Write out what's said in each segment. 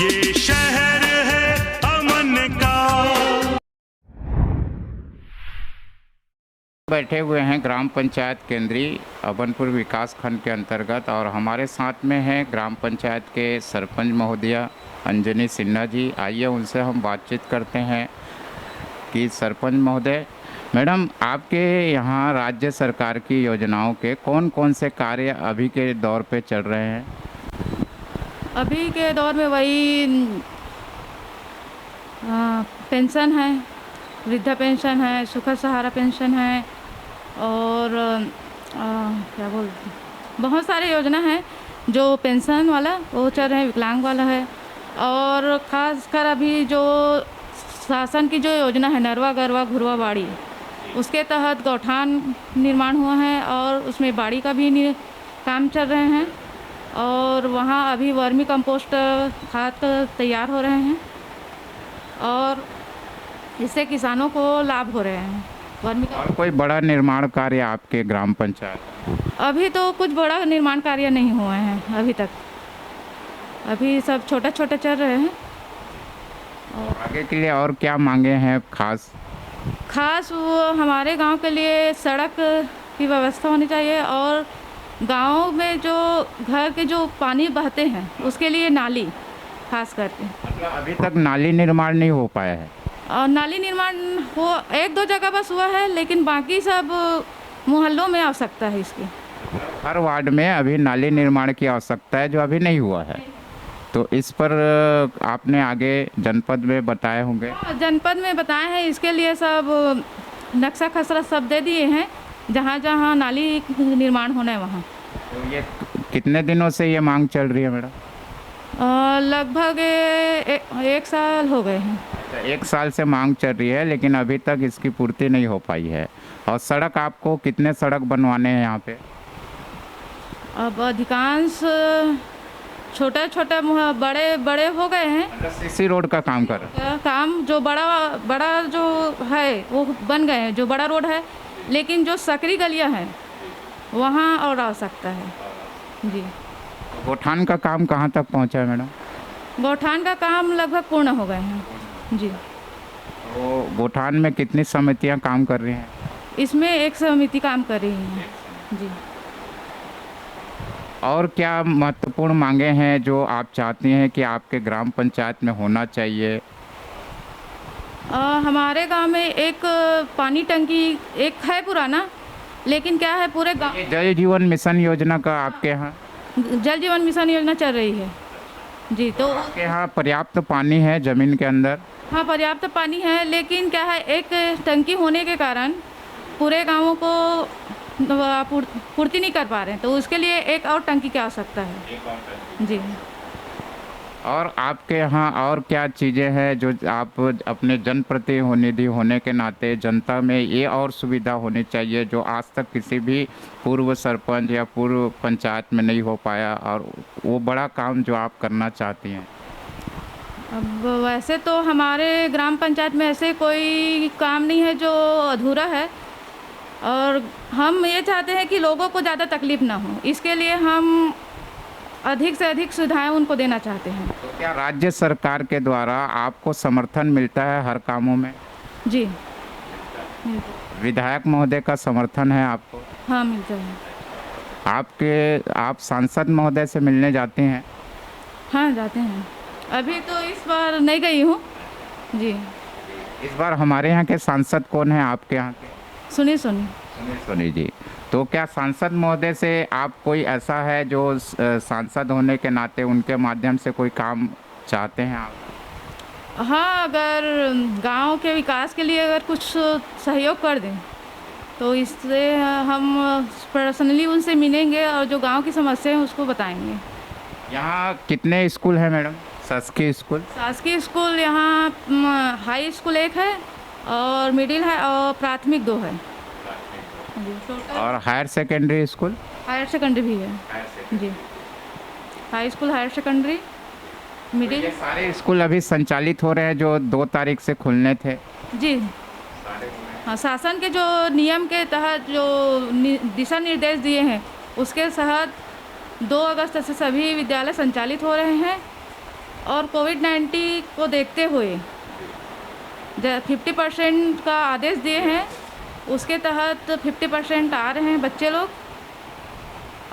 ये शहर है अमन का। बैठे हुए हैं ग्राम पंचायत केंद्रीय अभनपुर विकास खंड के अंतर्गत और हमारे साथ में है ग्राम पंचायत के सरपंच महोदया अंजनी सिन्हा जी। आइए उनसे हम बातचीत करते हैं कि सरपंच महोदय, मैडम, आपके यहाँ राज्य सरकार की योजनाओं के कौन कौन से कार्य अभी के दौर पे चल रहे हैं? अभी के दौर में वही पेंशन है, वृद्धा पेंशन है, सुखद सहारा पेंशन है और क्या बोलते, बहुत सारे योजना है। जो पेंशन वाला वो चल रहे हैं, विकलांग वाला है, और ख़ासकर अभी जो शासन की जो योजना है नरवा गरवा घुरवा बाड़ी, उसके तहत गौठान निर्माण हुआ है और उसमें बाड़ी का भी काम चल रहे हैं और वहाँ अभी वर्मी कंपोस्ट खाद तैयार हो रहे हैं और इससे किसानों को लाभ हो रहे हैं। और कोई बड़ा निर्माण कार्य आपके ग्राम पंचायत? अभी तो कुछ बड़ा निर्माण कार्य नहीं हुए हैं अभी तक, अभी सब छोटा छोटा चल रहे हैं। और आगे के लिए और क्या मांगे हैं खास? वो हमारे गांव के लिए सड़क की व्यवस्था होनी चाहिए और गांव में जो घर के जो पानी बहते हैं उसके लिए नाली खास करके। मतलब अभी तक नाली निर्माण नहीं हो पाया है? और नाली निर्माण हो एक दो जगह बस हुआ है, लेकिन बाकी सब मोहल्लों में आवश्यकता है इसकी। हर वार्ड में अभी नाली निर्माण की आवश्यकता है जो अभी नहीं हुआ है, तो इस पर आपने आगे जनपद में बताए होंगे? जनपद में बताए हैं, इसके लिए सब नक्शा खसरा सब दे दिए हैं, जहाँ जहाँ नाली निर्माण होना है वहाँ। तो ये कितने दिनों से ये मांग चल रही है मैडम? लगभग एक साल हो गए हैं। एक साल से मांग चल रही है लेकिन अभी तक इसकी पूर्ति नहीं हो पाई है। और सड़क, आपको कितने सड़क बनवाने हैं यहाँ पे? अब अधिकांश छोटा छोटा बड़े बड़े हो गए हैं। सीसी रोड का काम कर रहे हैं? काम जो बड़ा बड़ा जो है वो बन गए हैं, जो बड़ा रोड है, लेकिन जो सकरी गलियां हैं वहाँ और आवश्यकता है जी। गौठान का काम कहाँ तक पहुँचा है मैडम? गौठान का काम लगभग पूर्ण हो गए हैं जी। तो गौठान में कितनी समितियाँ काम कर रही हैं? इसमें एक समिति काम कर रही है जी। और क्या महत्वपूर्ण मांगे हैं जो आप चाहती हैं कि आपके ग्राम पंचायत में होना चाहिए? हमारे गांव में एक पानी टंकी एक है पुराना, लेकिन क्या है पूरे गांव जल जीवन मिशन योजना का आपके यहाँ? जल जीवन मिशन योजना चल रही है जी। तो आपके यहाँ पर्याप्त पानी है ज़मीन के अंदर? हाँ, पर्याप्त पानी है, लेकिन क्या है एक टंकी होने के कारण पूरे गांवों को पूर्ति नहीं कर पा रहे हैं, तो उसके लिए एक और टंकी की आवश्यकता है जी। और आपके यहाँ और क्या चीज़ें हैं जो आप अपने जनप्रतिनिधि होने के नाते जनता में ये और सुविधा होनी चाहिए जो आज तक किसी भी पूर्व सरपंच या पूर्व पंचायत में नहीं हो पाया, और वो बड़ा काम जो आप करना चाहती हैं? अब वैसे तो हमारे ग्राम पंचायत में ऐसे कोई काम नहीं है जो अधूरा है, और हम ये चाहते हैं कि लोगों को ज़्यादा तकलीफ़ ना हो, इसके लिए हम अधिक से अधिक सुविधाएं उनको देना चाहते हैं। तो क्या राज्य सरकार के द्वारा आपको समर्थन मिलता है हर कामों में? जी, विधायक महोदय का समर्थन है आपको? हाँ, मिलता है। आप सांसद महोदय से मिलने जाते हैं? हाँ, जाते हैं। अभी तो इस बार नहीं गई हूँ जी। इस बार हमारे यहाँ के सांसद कौन है आपके यहाँ के? सुनी जी। तो क्या सांसद महोदय से आप कोई ऐसा है जो सांसद होने के नाते उनके माध्यम से कोई काम चाहते हैं आप? हाँ, अगर गांव के विकास के लिए अगर कुछ सहयोग कर दें तो इससे हम पर्सनली उनसे मिलेंगे और जो गांव की समस्या है उसको बताएंगे। यहाँ कितने स्कूल हैं मैडम? शासकीय स्कूल? शासकीय स्कूल यहाँ हाई स्कूल एक है और मिडिल है और प्राथमिक 2 है और higher secondary school? Higher secondary भी है जी। High school, higher secondary, middle. ये सारे स्कूल अभी संचालित हो रहे हैं जो 2 तारीख से खुलने थे जी। हाँ, शासन के जो नियम के तहत जो दिशा निर्देश दिए हैं उसके तहत 2 अगस्त से सभी विद्यालय संचालित हो रहे हैं और कोविड-19 को देखते हुए 50% का आदेश दिए हैं, उसके तहत 50% आ रहे हैं बच्चे लोग,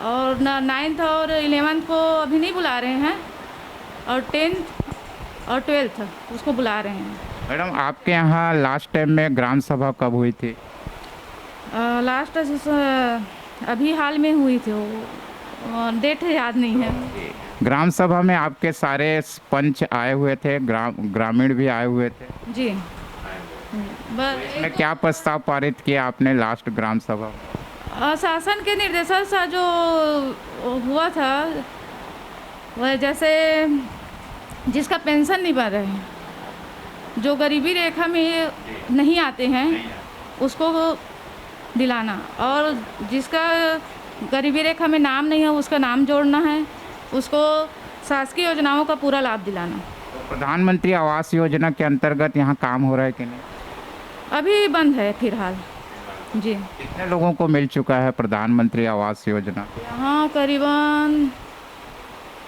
और 9th और 11th को अभी नहीं बुला रहे हैं, और 10th और 12th उसको बुला रहे हैं। मैडम, आपके यहाँ लास्ट टाइम में ग्राम सभा कब हुई थी? लास्ट अभी हाल में हुई थी, वो डेट याद नहीं है। ग्राम सभा में आपके सारे पंच आए हुए थे, ग्रामीण भी आए हुए थे? जी। इसमें क्या प्रस्ताव पारित किया आपने लास्ट ग्राम सभा? शासन के निर्देशन से जो हुआ था, वह जैसे जिसका पेंशन नहीं बन रहे हैं, जो गरीबी रेखा में नहीं आते हैं, उसको दिलाना, और जिसका गरीबी रेखा में नाम नहीं है उसका नाम जोड़ना है, उसको शासकीय योजनाओं का पूरा लाभ दिलाना। तो प्रधानमंत्री आवास योजना के अंतर्गत यहाँ काम हो रहा है कि नहीं? अभी बंद है फिलहाल। जी। कितने लोगों को मिल चुका है प्रधानमंत्री आवास योजना? यहाँ करीबन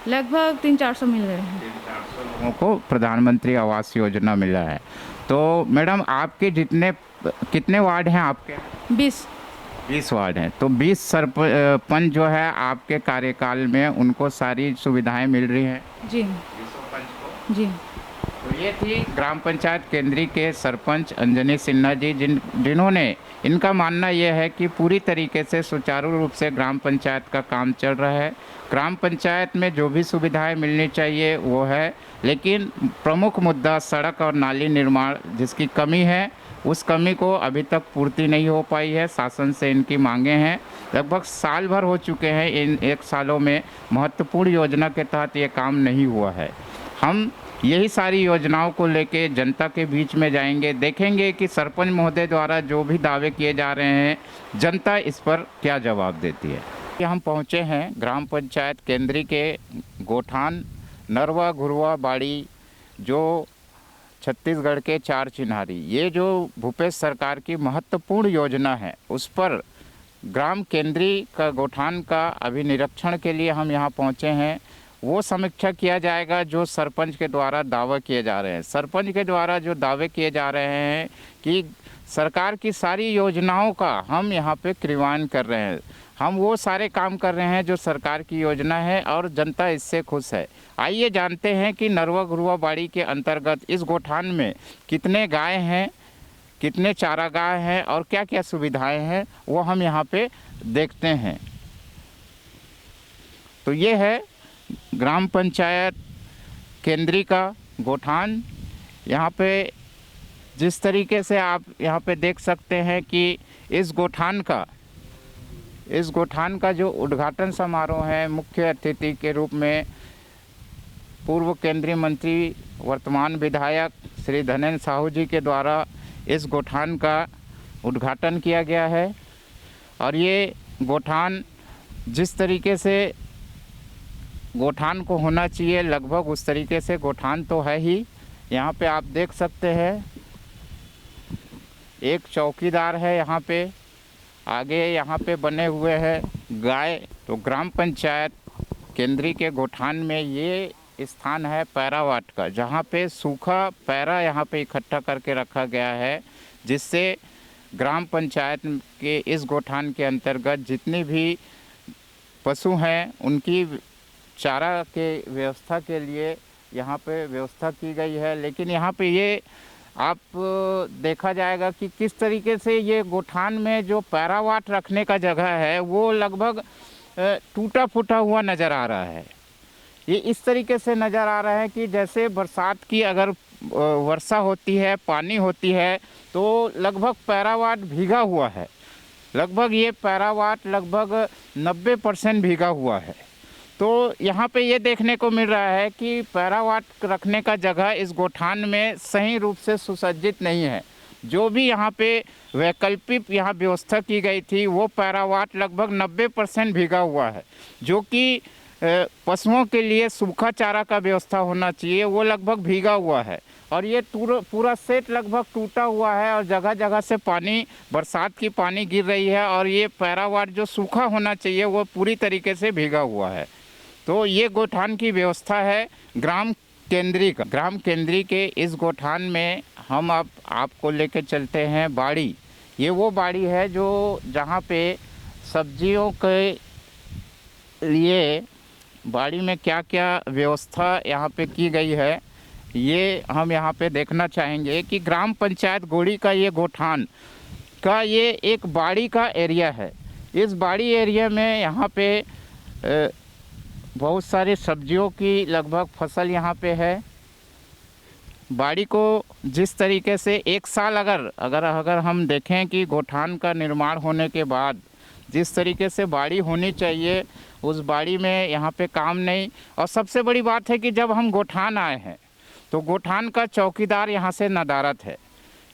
लगभग 300-400 मिल गए हैं। 300-400 लोगों को प्रधानमंत्री आवास योजना मिला है। तो मैडम, आपके कितने वार्ड हैं आपके? 20 वार्ड हैं। तो 20 सरपंच जो है आपके कार्यकाल में, उनको सारी सुविधाएं मिल रही हैं? जी। 20 पंच को? जी। तो ये थी ग्राम पंचायत केंद्री के सरपंच अंजनी सिन्हा जी, जिन्होंने, इनका मानना यह है कि पूरी तरीके से सुचारू रूप से ग्राम पंचायत का काम चल रहा है। ग्राम पंचायत में जो भी सुविधाएं मिलनी चाहिए वो है, लेकिन प्रमुख मुद्दा सड़क और नाली निर्माण जिसकी कमी है, उस कमी को अभी तक पूर्ति नहीं हो पाई है। शासन से इनकी मांगे हैं, लगभग साल भर हो चुके हैं, इन 1 सालों में महत्वपूर्ण योजना के तहत ये काम नहीं हुआ है। हम यही सारी योजनाओं को लेके जनता के बीच में जाएंगे, देखेंगे कि सरपंच महोदय द्वारा जो भी दावे किए जा रहे हैं, जनता इस पर क्या जवाब देती है। हम पहुंचे हैं ग्राम पंचायत केंद्री के गोठान नरवा घुरवा बाड़ी, जो छत्तीसगढ़ के 4 चिन्हारी, ये जो भूपेश सरकार की महत्वपूर्ण योजना है, उस पर ग्राम केंद्री का गोठान का अभी निरीक्षण के लिए हम यहाँ पहुँचे हैं। वो समीक्षा किया जाएगा जो सरपंच के द्वारा दावे किए जा रहे हैं। सरपंच के द्वारा जो दावे किए जा रहे हैं कि सरकार की सारी योजनाओं का हम यहाँ पे क्रियान्वयन कर रहे हैं, हम वो सारे काम कर रहे हैं जो सरकार की योजना है, और जनता इससे खुश है। आइए जानते हैं कि नरवा घुरवा बाड़ी के अंतर्गत इस गोठान में कितने गाय हैं, कितने चारागाह हैं और क्या क्या सुविधाएं हैं, वो हम यहाँ पे देखते हैं। तो ये है ग्राम पंचायत केंद्री का गोठान। यहाँ पे जिस तरीके से आप यहाँ पे देख सकते हैं कि इस गोठान का जो उद्घाटन समारोह है, मुख्य अतिथि के रूप में पूर्व केंद्रीय मंत्री वर्तमान विधायक श्री धनेन्द्र साहू जी के द्वारा इस गोठान का उद्घाटन किया गया है। और ये गोठान जिस तरीके से गोठान को होना चाहिए, लगभग उस तरीके से गोठान तो है ही। यहाँ पे आप देख सकते हैं एक चौकीदार है यहाँ पे, आगे यहाँ पे बने हुए हैं गाय। तो ग्राम पंचायत केंद्री के गोठान में ये स्थान है पैरावाट का, जहाँ पे सूखा पैरा यहाँ पे इकट्ठा करके रखा गया है, जिससे ग्राम पंचायत के इस गोठान के अंतर्गत जितनी भी पशु हैं उनकी चारा के व्यवस्था के लिए यहाँ पे व्यवस्था की गई है। लेकिन यहाँ पे ये आप देखा जाएगा कि किस तरीके से ये गोठान में जो पैरावाट रखने का जगह है वो लगभग टूटा फूटा हुआ नज़र आ रहा है। ये इस तरीके से नज़र आ रहा है कि जैसे बरसात की अगर वर्षा होती है, पानी होती है, तो लगभग पैरावाट भीगा हुआ है। लगभग ये पैरावाट लगभग 90% भीगा हुआ है। तो यहाँ पे ये देखने को मिल रहा है कि पैरावाट रखने का जगह इस गोठान में सही रूप से सुसज्जित नहीं है। जो भी यहाँ पे वैकल्पिक यहाँ व्यवस्था की गई थी वो पैरावाट लगभग 90% भीगा हुआ है। जो कि पशुओं के लिए सूखा चारा का व्यवस्था होना चाहिए वो लगभग भीगा हुआ है। और ये पूरा सेट लगभग टूटा हुआ है और जगह जगह से पानी, बरसात की पानी गिर रही है और ये पैरावाट जो सूखा होना चाहिए वो पूरी तरीके से भीगा हुआ है। तो ये गोठान की व्यवस्था है ग्राम केंद्री का, ग्राम केंद्री के इस गोठान में हम अब आपको लेके चलते हैं बाड़ी। ये वो बाड़ी है जो जहाँ पे सब्जियों के लिए बाड़ी में क्या क्या व्यवस्था यहाँ पे की गई है, ये हम यहाँ पे देखना चाहेंगे कि ग्राम पंचायत गोड़ी का ये गोठान का ये एक बाड़ी का एरिया है। इस बाड़ी एरिया में यहाँ पे बहुत सारी सब्जियों की लगभग फसल यहाँ पे है। बाड़ी को जिस तरीके से एक साल अगर हम देखें कि गोठान का निर्माण होने के बाद जिस तरीके से बाड़ी होनी चाहिए, उस बाड़ी में यहाँ पे काम नहीं। और सबसे बड़ी बात है कि जब हम गोठान आए हैं तो गोठान का चौकीदार यहाँ से नदारत है।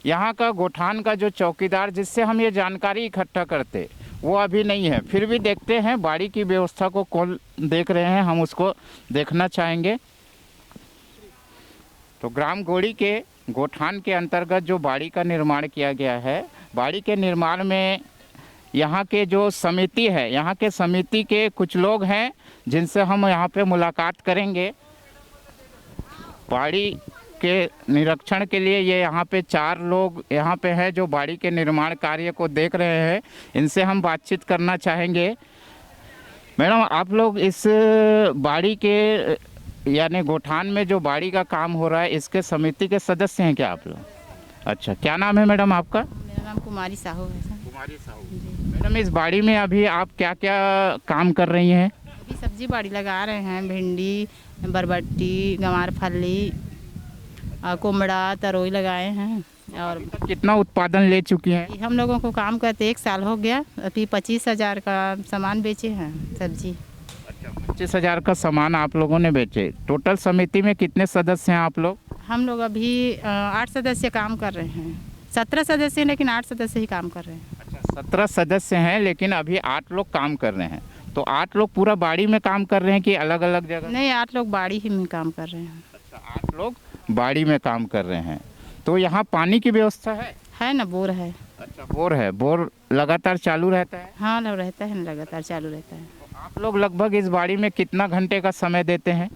यहाँ का गोठान का जो चौकीदार जिससे हम ये जानकारी इकट्ठा करते वो अभी नहीं है। फिर भी देखते हैं बाड़ी की व्यवस्था को कौन देख रहे हैं, हम उसको देखना चाहेंगे। तो ग्राम गोड़ी के गोठान के अंतर्गत जो बाड़ी का निर्माण किया गया है, बाड़ी के निर्माण में यहाँ के जो समिति है, यहाँ के समिति के कुछ लोग हैं जिनसे हम यहाँ पे मुलाकात करेंगे। बाड़ी के निरीक्षण के लिए ये यहाँ पे 4 लोग यहाँ पे हैं जो बाड़ी के निर्माण कार्य को देख रहे हैं। इनसे हम बातचीत करना चाहेंगे। मैडम, आप लोग इस बाड़ी के यानी गोठान में जो बाड़ी का काम हो रहा है, इसके समिति के सदस्य हैं क्या आप लोग? अच्छा, क्या नाम है मैडम आपका? मेरा नाम कुमारी साहू है सर। कुमारी साहू। मैडम, इस बाड़ी में अभी आप क्या क्या काम कर रही हैं? अभी सब्जी बाड़ी लगा रहे हैं, भिंडी, बरबट्टी, गंवार फली, कुमड़ा, तरोई लगाए हैं। और कितना उत्पादन ले चुकी हैं? हम लोगों को काम करते 1 साल हो गया। अभी 25,000 का सामान बेचे हैं सब्जी। अच्छा, 25,000 का सामान आप लोगों ने बेचे। टोटल समिति में कितने सदस्य हैं आप लोग? हम लोग अभी 8 सदस्य काम कर रहे हैं। 17 सदस्य हैं लेकिन 8 सदस्य ही काम कर रहे हैं। अच्छा, 17 सदस्य हैं लेकिन अभी 8 लोग काम कर रहे हैं। तो 8 लोग पूरा बाड़ी में काम कर रहे हैं कि अलग अलग जगह? नहीं, 8 लोग बाड़ी ही में काम कर रहे हैं। अच्छा, 8 लोग बाड़ी में काम कर रहे हैं। तो यहाँ पानी की व्यवस्था है ना? बोर है। अच्छा, बोर है। बोर लगातार चालू रहता है? हाँ, रहता है ना, लगातार चालू रहता है। तो आप लोग लगभग इस बाड़ी में कितना घंटे का समय देते हैं?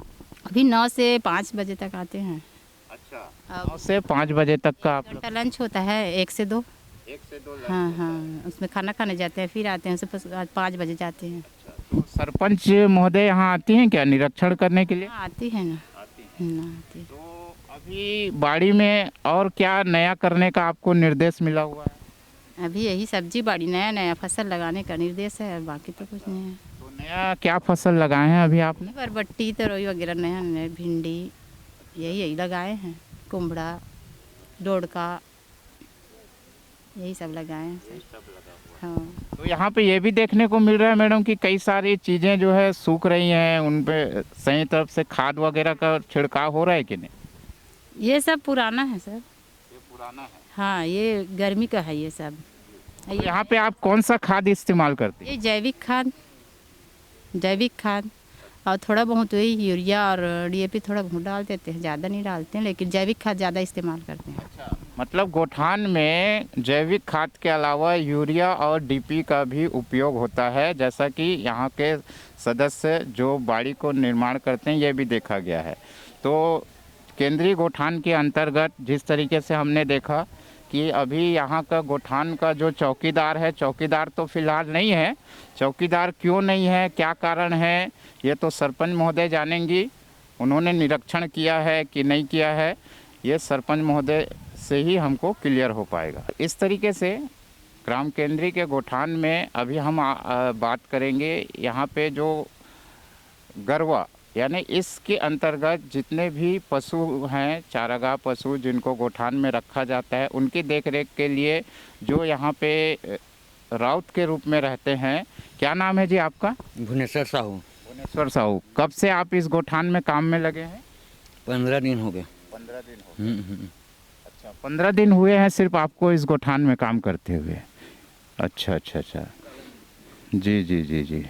अभी 9 से 5 बजे तक आते हैं। अच्छा, 9 से 5 बजे तक का आप लोग? लंच होता है 1 से 2। 1 से 2 हाँ हाँ, उसमें खाना खाने जाते हैं, फिर आते हैं, उससे 5 बजे जाते हैं। तो सरपंच महोदय यहाँ आती हैं क्या निरीक्षण करने के लिए? हाँ, आती है ना। आती ना आती। तो अभी बाड़ी में और क्या नया करने का आपको निर्देश मिला हुआ है? अभी यही सब्जी बाड़ी नया फसल लगाने का निर्देश है, बाकी तो कुछ नहीं है। तो नया क्या फसल लगाए हैं अभी आपने? बरबट्टी, तरोई वगैरह नया भिंडी यही लगाए हैं, कुमड़ा, डोड़का, यही सब लगाए हैं सर। हाँ। तो यहाँ पे ये भी देखने को मिल रहा है मैडम कि कई सारी चीज़ें जो है सूख रही हैं, उन पे सही तरफ से खाद वगैरह का छिड़काव हो रहा है कि नहीं? ये सब पुराना है सर। ये पुराना है? हाँ, ये गर्मी का है ये सब। तो यहाँ पे आप कौन सा खाद इस्तेमाल करते हैं? ये जैविक खाद और थोड़ा बहुत वही यूरिया और DAP थोड़ा बहुत डाल देते हैं, ज़्यादा नहीं डालते हैं, लेकिन जैविक खाद ज़्यादा इस्तेमाल करते हैं। अच्छा, मतलब गोठान में जैविक खाद के अलावा यूरिया और DP का भी उपयोग होता है, जैसा कि यहाँ के सदस्य जो बाड़ी को निर्माण करते हैं ये भी देखा गया है। तो केंद्रीय गोठान के अंतर्गत जिस तरीके से हमने देखा कि अभी यहाँ का गोठान का जो चौकीदार है, चौकीदार तो फिलहाल नहीं है। चौकीदार क्यों नहीं है, क्या कारण है, ये तो सरपंच महोदय जानेंगी। उन्होंने निरीक्षण किया है कि नहीं किया है, ये सरपंच महोदय से ही हमको क्लियर हो पाएगा। इस तरीके से ग्राम केंद्रीय के गोठान में अभी हम बात करेंगे। यहाँ पे जो गरवा यानी इसके अंतर्गत जितने भी पशु हैं, चारागाह पशु जिनको गोठान में रखा जाता है, उनकी देखरेख के लिए जो यहाँ पे राउत के रूप में रहते हैं। क्या नाम है जी आपका? भुवनेश्वर साहू। भुवनेश्वर साहू, कब से आप इस गोठान में काम में लगे हैं? 15 दिन हो गए। 15 दिन हो गए। अच्छा, 15 दिन हुए हैं सिर्फ आपको इस गोठान में काम करते हुए? अच्छा अच्छा अच्छा, जी जी जी जी।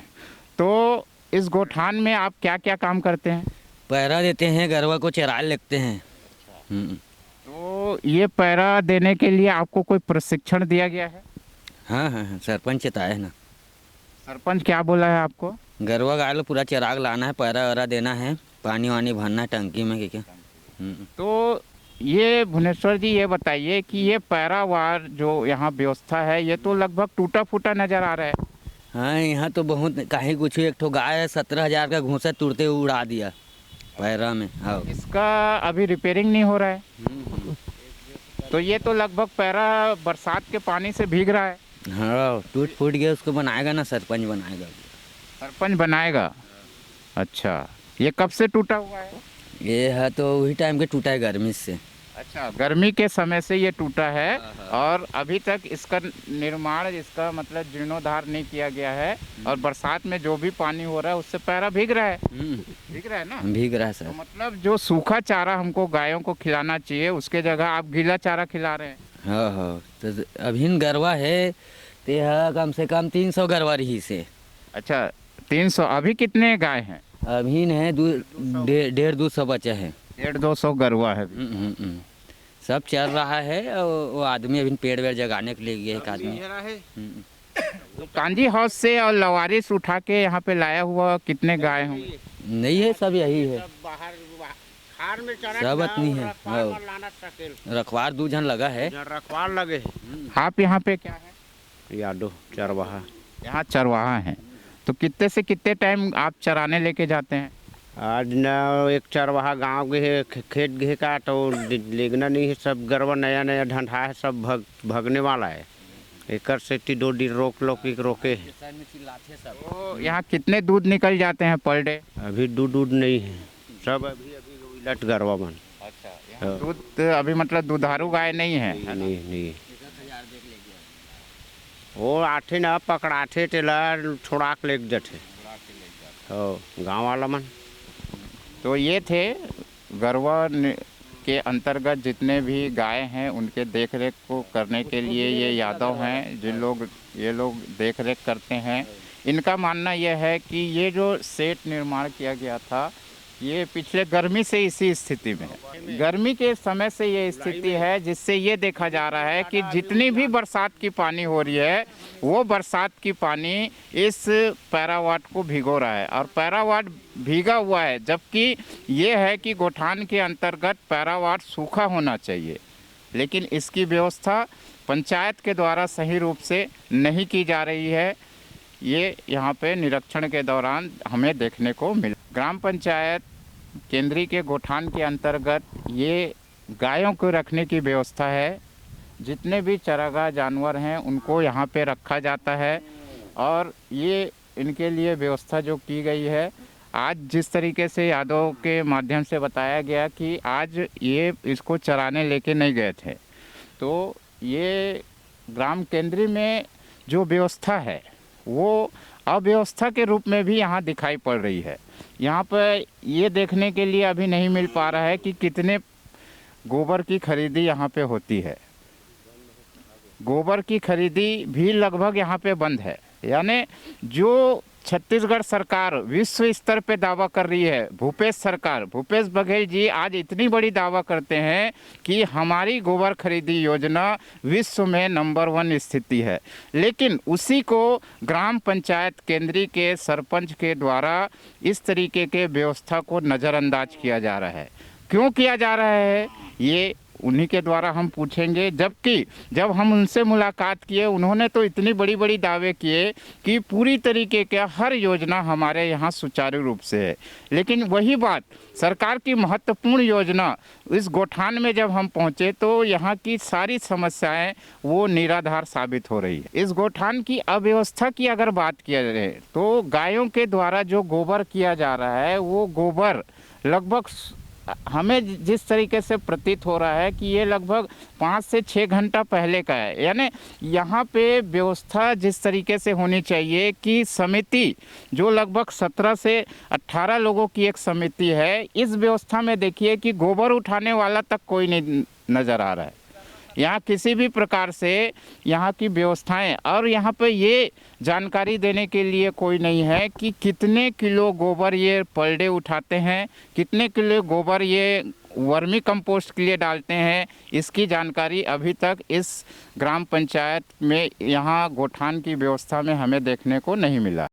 तो इस गोठान में आप क्या क्या काम करते हैं? पैरा देते हैं, गरवा को चराल लगते हैं। तो ये पैरा देने के लिए आपको कोई प्रशिक्षण दिया गया है? हाँ हाँ हाँ, सरपंच है ना। सरपंच क्या बोला है आपको? गरवा गाय लो पूरा चिराग लाना है, पैरा वैरा देना है, पानी वानी भरना है टंकी में क्या। तो ये भुवनेश्वर जी ये बताइए कि ये पैरावार जो यहाँ व्यवस्था है ये तो लगभग टूटा फूटा नज़र आ रहा है। हाँ यहाँ तो बहुत कहीं कुछ, एक ठो गाय 17,000 का घूंसा तुरते हुए उड़ा दिया पैरा में। हाँ इसका अभी रिपेयरिंग नहीं हो रहा है, तो ये तो लगभग पैरा बरसात के पानी से भीग रहा है। हाँ टूट फूट गया, उसको बनाएगा ना, सरपंच बनाएगा। सरपंच बनाएगा? अच्छा, ये कब से टूटा हुआ है? ये है तो वही टाइम के टूटा है, गर्मी से। अच्छा, गर्मी के समय से ये टूटा है और अभी तक इसका निर्माण, इसका मतलब जीर्णोद्धार नहीं किया गया है और बरसात में जो भी पानी हो रहा है उससे पैरा भीग रहा है। भीग रहा है ना? भीग रहा है तो सर। मतलब जो सूखा चारा हमको गायों को खिलाना चाहिए उसके जगह आप गीला चारा खिला रहे हैं। हाँ हाँ, तो अभी गरवा है तो यह कम से कम 300 गरवा रही से। अच्छा, 300। अभी कितने गाय हैं? अभी है 150-200 बचा है। 150-200 गरुआ है। सब चल रहा है और वो आदमी अभी पेड़ वेड़ जगाने के लिए गया एक आदमी। तो कांजी हाउस से और लवारिस उठा के यहाँ पे लाया हुआ कितने गाय होंगे? नहीं है, सब यही है, सब इतनी है। रखवार 2 जन लगा है। रखवार लगे। आप यहाँ पे क्या है? यादव चरवाहा। यहाँ चरवाहा हैं। तो कितने से कितने टाइम आप चराने लेके जाते हैं? आज न एक चरवाहा गांव के है, खेत घे का, तो लेगना नहीं है, सब गरबा नया नया ढंढा है, सब भगने वाला है। एक से 2 दिन रोके है। तो यहाँ कितने दूध निकल जाते हैं पर डे? अभी दूध नहीं है, सब अभी उलट गरबा बन। अच्छा, दूध अभी मतलब दुधारू गाय नहीं है? नहीं। वो आठे ना पकड़ाठे टेला छोड़ा के लेके जाते गाँव वाला मन। तो ये थे गरवा के अंतर्गत जितने भी गाय हैं उनके देख रेख को करने के लिए ये यादव हैं, ये लोग देख रेख करते हैं। इनका मानना यह है कि ये जो सेट निर्माण किया गया था ये पिछले गर्मी से इसी स्थिति में है। गर्मी के समय से ये स्थिति है, जिससे ये देखा जा रहा है कि जितनी भी बरसात की पानी हो रही है वो बरसात की पानी इस पैरावाट को भिगो रहा है और पैरावाट भीगा हुआ है, जबकि ये है कि गोठान के अंतर्गत पैरावाट सूखा होना चाहिए, लेकिन इसकी व्यवस्था पंचायत के द्वारा सही रूप से नहीं की जा रही है। ये यहाँ पे निरीक्षण के दौरान हमें देखने को मिला। ग्राम पंचायत केंद्री के गोठान के अंतर्गत ये गायों को रखने की व्यवस्था है। जितने भी चरागाह जानवर हैं उनको यहाँ पे रखा जाता है और ये इनके लिए व्यवस्था जो की गई है, आज जिस तरीके से यादव के माध्यम से बताया गया कि आज ये इसको चराने लेके नहीं गए थे, तो ये ग्राम केंद्री में जो व्यवस्था है वो अव्यवस्था के रूप में भी यहाँ दिखाई पड़ रही है। यहाँ पर ये देखने के लिए अभी नहीं मिल पा रहा है कि कितने गोबर की खरीदी यहाँ पे होती है। गोबर की खरीदी भी लगभग यहाँ पे बंद है। यानी जो छत्तीसगढ़ सरकार विश्व स्तर पे दावा कर रही है, भूपेश बघेल जी आज इतनी बड़ी दावा करते हैं कि हमारी गोबर खरीदी योजना विश्व में नंबर 1 स्थिति है, लेकिन उसी को ग्राम पंचायत केंद्री के सरपंच के द्वारा इस तरीके के व्यवस्था को नज़रअंदाज किया जा रहा है। क्यों किया जा रहा है ये उन्हीं के द्वारा हम पूछेंगे। जबकि जब हम उनसे मुलाकात किए उन्होंने तो इतनी बड़ी बड़ी दावे किए कि पूरी तरीके के हर योजना हमारे यहाँ सुचारू रूप से है, लेकिन वही बात सरकार की महत्वपूर्ण योजना इस गोठान में जब हम पहुँचे तो यहाँ की सारी समस्याएं वो निराधार साबित हो रही है। इस गोठान की अव्यवस्था की अगर बात किया जाए तो गायों के द्वारा जो गोबर किया जा रहा है वो गोबर लगभग हमें जिस तरीके से प्रतीत हो रहा है कि ये लगभग 5 से 6 घंटा पहले का है। यानी यहाँ पे व्यवस्था जिस तरीके से होनी चाहिए कि समिति जो लगभग 17 से 18 लोगों की एक समिति है, इस व्यवस्था में देखिए कि गोबर उठाने वाला तक कोई नहीं नज़र आ रहा है। यहाँ किसी भी प्रकार से यहाँ की व्यवस्थाएं और यहाँ पे ये जानकारी देने के लिए कोई नहीं है कि कितने किलो गोबर ये पर डे उठाते हैं, कितने किलो गोबर ये वर्मी कंपोस्ट के लिए डालते हैं, इसकी जानकारी अभी तक इस ग्राम पंचायत में यहाँ गोठान की व्यवस्था में हमें देखने को नहीं मिला।